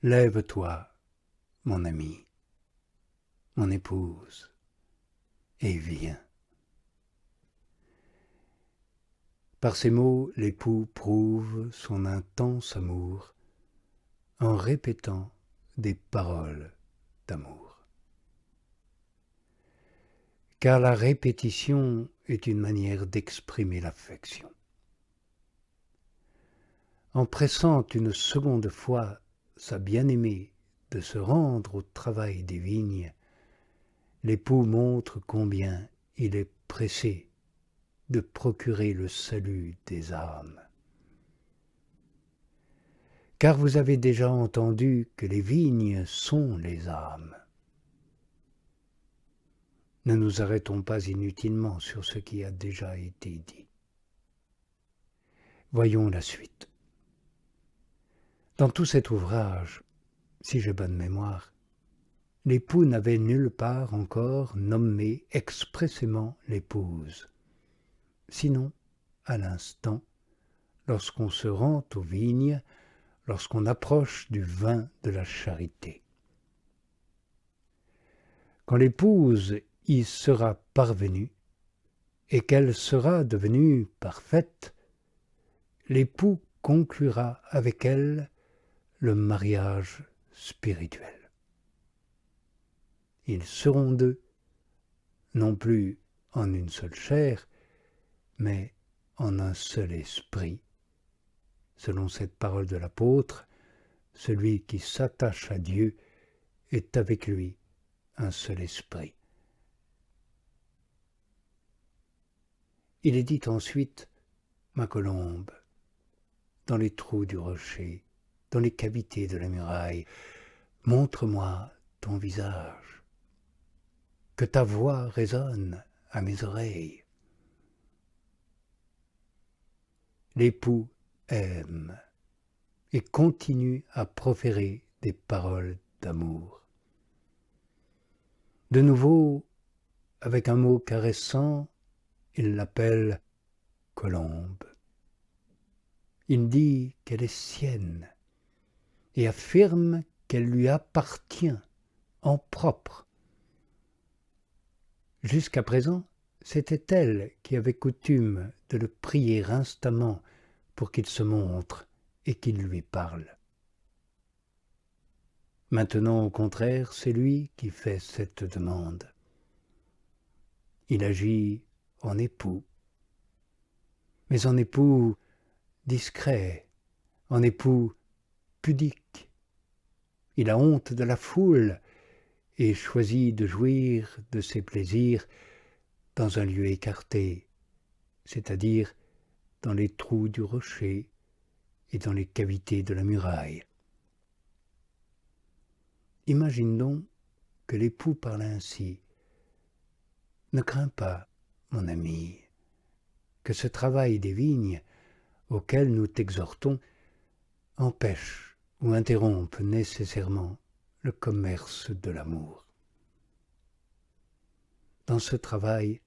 Lève-toi, mon ami, mon épouse, et viens. Par ces mots, l'époux prouve son intense amour en répétant des paroles d'amour. Car la répétition est une manière d'exprimer l'affection. En pressant une seconde fois sa bien-aimée de se rendre au travail des vignes, l'époux montre combien il est pressé de procurer le salut des âmes. Car vous avez déjà entendu que les vignes sont les âmes. Ne nous arrêtons pas inutilement sur ce qui a déjà été dit. Voyons la suite. Dans tout cet ouvrage, si j'ai bonne mémoire, l'époux n'avait nulle part encore nommé expressément l'épouse, sinon à l'instant, lorsqu'on se rend aux vignes, lorsqu'on approche du vin de la charité. Quand l'épouse y sera parvenue et qu'elle sera devenue parfaite, l'époux conclura avec elle le mariage spirituel. Ils seront deux, non plus en une seule chair, mais en un seul esprit. Selon cette parole de l'apôtre, celui qui s'attache à Dieu est avec lui un seul esprit. Il est dit ensuite, ma colombe, dans les trous du rocher, dans les cavités de la muraille, montre-moi ton visage, que ta voix résonne à mes oreilles. L'époux aime et continue à proférer des paroles d'amour. De nouveau, avec un mot caressant, il l'appelle colombe. Il dit qu'elle est sienne et affirme qu'elle lui appartient en propre. Jusqu'à présent, c'était elle qui avait coutume de le prier instamment pour qu'il se montre et qu'il lui parle. Maintenant, au contraire, c'est lui qui fait cette demande. Il agit en époux, mais en époux discret, en époux pudique. Il a honte de la foule et choisit de jouir de ses plaisirs dans un lieu écarté, c'est-à-dire dans les trous du rocher et dans les cavités de la muraille. Imagine donc que l'époux parle ainsi. Ne crains pas, mon ami, que ce travail des vignes auquel nous t'exhortons empêche ou interrompe nécessairement le commerce de l'amour. Dans ce travail,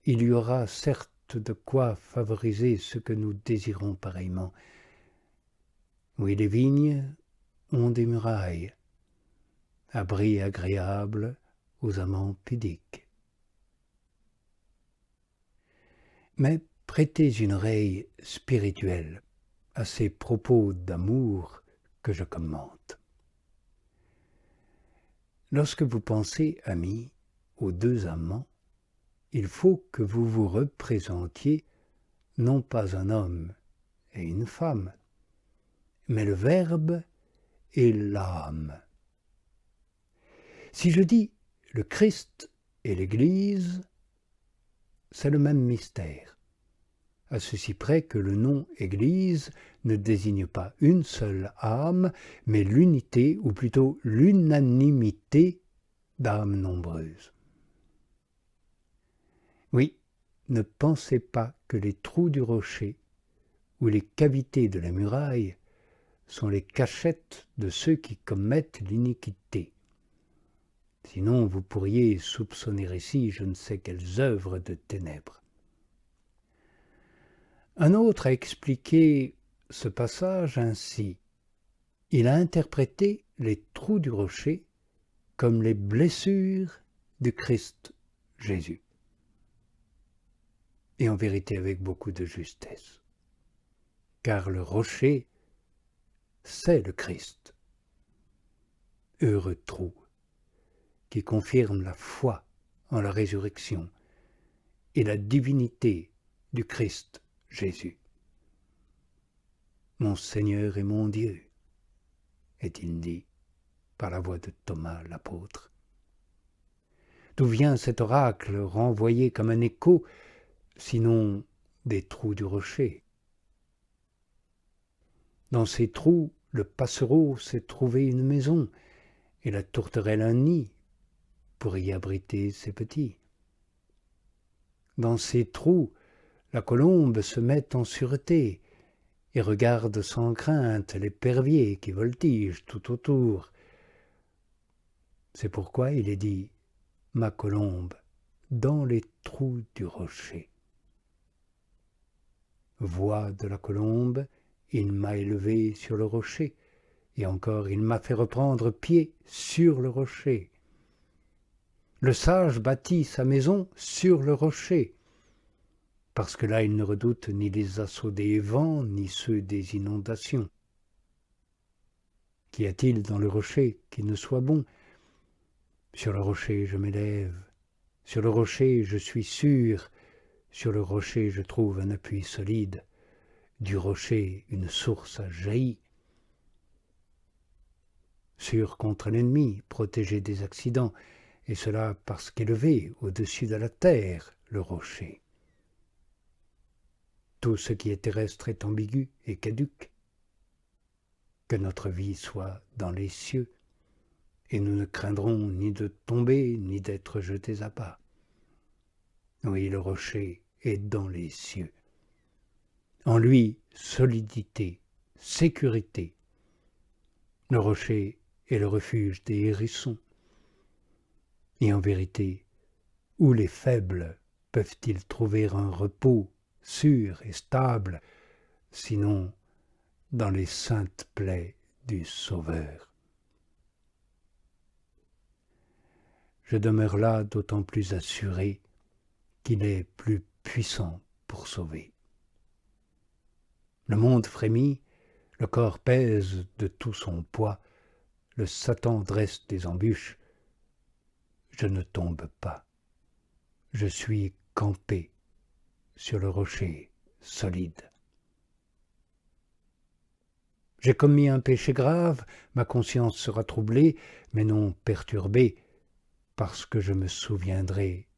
il y aura certes de quoi favoriser ce que nous désirons pareillement. Oui, les vignes ont des murailles, abri agréable aux amants pudiques. Mais prêtez une oreille spirituelle à ces propos d'amour que je commente. Lorsque vous pensez, amis, aux deux amants, il faut que vous vous représentiez non pas un homme et une femme, mais le Verbe et l'âme. Si je dis le Christ et l'Église, c'est le même mystère, à ceci près que le nom Église ne désigne pas une seule âme, mais l'unité, ou plutôt l'unanimité d'âmes nombreuses. Oui, ne pensez pas que les trous du rocher ou les cavités de la muraille sont les cachettes de ceux qui commettent l'iniquité. Sinon, vous pourriez soupçonner ici je ne sais quelles œuvres de ténèbres. Un autre a expliqué ce passage ainsi. il a interprété les trous du rocher comme les blessures du Christ Jésus. Et en vérité avec beaucoup de justesse. Car le rocher, c'est le Christ. Heureux trou qui confirme la foi en la résurrection et la divinité du Christ Jésus. Mon Seigneur et mon Dieu, est-il dit par la voix de Thomas l'apôtre. D'où vient cet oracle renvoyé comme un écho, sinon des trous du rocher? Dans ces trous, le passereau s'est trouvé une maison, et la tourterelle un nid, pour y abriter ses petits. Dans ces trous, la colombe se met en sûreté, et regarde sans crainte l'épervier qui voltige tout autour. C'est pourquoi il est dit « Ma colombe, dans les trous du rocher ». Voix de la colombe, il m'a élevé sur le rocher, et encore il m'a fait reprendre pied sur le rocher. Le sage bâtit sa maison sur le rocher, parce que là il ne redoute ni les assauts des vents, ni ceux des inondations. Qu'y a-t-il dans le rocher qui ne soit bon? Sur le rocher je m'élève, sur le rocher je suis sûr, sur le rocher je trouve un appui solide, du rocher une source a jailli. Sûr contre l'ennemi, protégé des accidents, et cela parce qu'élevé au-dessus de la terre, le rocher. Tout ce qui est terrestre est ambigu et caduc. Que notre vie soit dans les cieux, et nous ne craindrons ni de tomber, ni d'être jetés à bas. Oui, le rocher est dans les cieux. En lui, solidité, sécurité. Le rocher est le refuge des hérissons. Et en vérité, où les faibles peuvent-ils trouver un repos sûr et stable, sinon dans les saintes plaies du Sauveur? Je demeure là d'autant plus assuré qu'il est plus puissant pour sauver. Le monde frémit, le corps pèse de tout son poids, le Satan dresse des embûches. Je ne tombe pas, je suis campé sur le rocher solide. J'ai commis un péché grave, ma conscience sera troublée, mais non perturbée, parce que je me souviendrai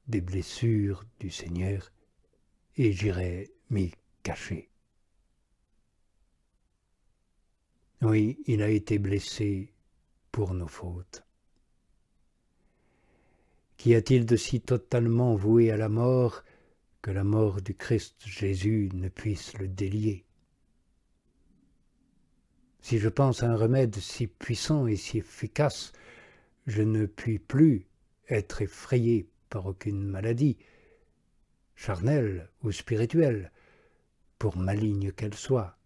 des blessures du Seigneur, et j'irai m'y cacher. Oui, il a été blessé pour nos fautes. Qu'y a-t-il de si totalement voué à la mort que la mort du Christ Jésus ne puisse le délier? Si je pense à un remède si puissant et si efficace, je ne puis plus être effrayé par aucune maladie, charnelle ou spirituelle, pour maligne qu'elle soit.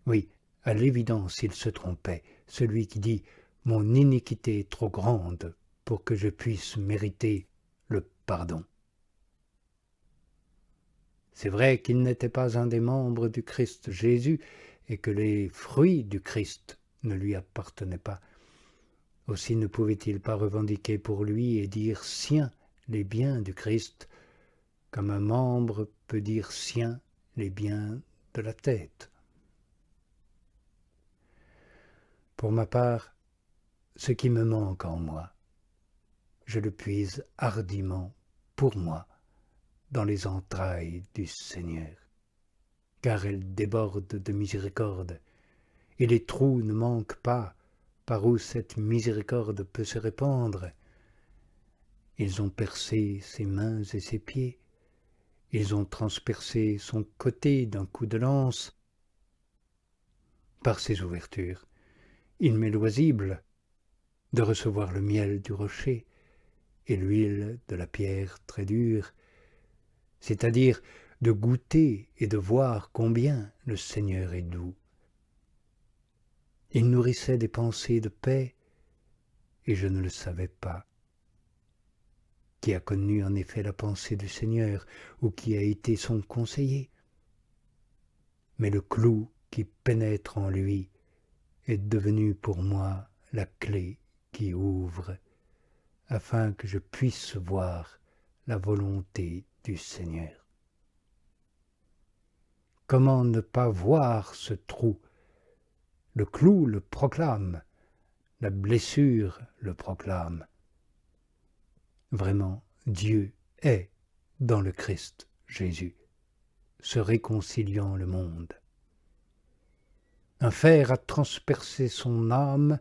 Oui, à l'évidence il se trompait, celui qui dit « Mon iniquité est trop grande pour que je puisse mériter le pardon ». C'est vrai qu'il n'était pas un des membres du Christ Jésus et que les fruits du Christ ne lui appartenaient pas. Aussi ne pouvait-il pas revendiquer pour lui et dire sien les biens du Christ, comme un membre peut dire sien les biens de la tête. Pour ma part, ce qui me manque en moi, je le puise hardiment pour moi dans les entrailles du Seigneur, car elles débordent de miséricorde, et les trous ne manquent pas par où cette miséricorde peut se répandre. Ils ont percé ses mains et ses pieds, ils ont transpercé son côté d'un coup de lance. Par ces ouvertures, il m'est loisible de recevoir le miel du rocher et l'huile de la pierre très dure, c'est-à-dire de goûter et de voir combien le Seigneur est doux. Il nourrissait des pensées de paix, et je ne le savais pas. Qui a connu en effet la pensée du Seigneur, ou qui a été son conseiller? Mais le clou qui pénètre en lui est devenu pour moi la clé qui ouvre, afin que je puisse voir la volonté du Seigneur. Comment ne pas voir ce trou? Le clou le proclame, la blessure le proclame. Vraiment, Dieu est dans le Christ Jésus, se réconciliant le monde. Un fer a transpercé son âme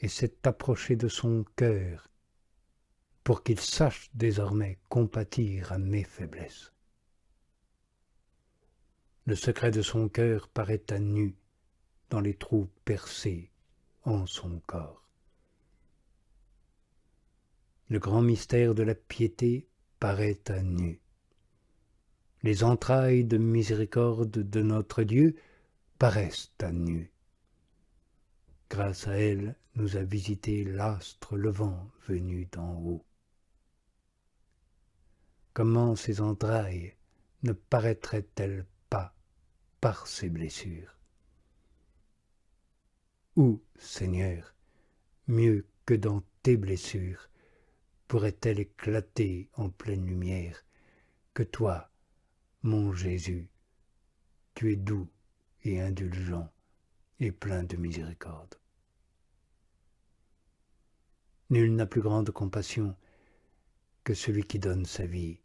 et s'est approché de son cœur, pour qu'il sache désormais compatir à mes faiblesses. Le secret de son cœur paraît à nu dans les trous percés en son corps. Le grand mystère de la piété paraît à nu. Les entrailles de miséricorde de notre Dieu paraissent à nu. Grâce à elle, nous a visité l'astre levant venu d'en haut. Comment ces entrailles ne paraîtraient-elles pas par ces blessures? Où, Seigneur, mieux que dans tes blessures, pourrait-elle éclater en pleine lumière que toi, mon Jésus, tu es doux et indulgent et plein de miséricorde. Nul n'a plus grande compassion que celui qui donne sa vie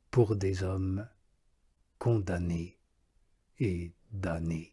pour des hommes condamnés et damnés.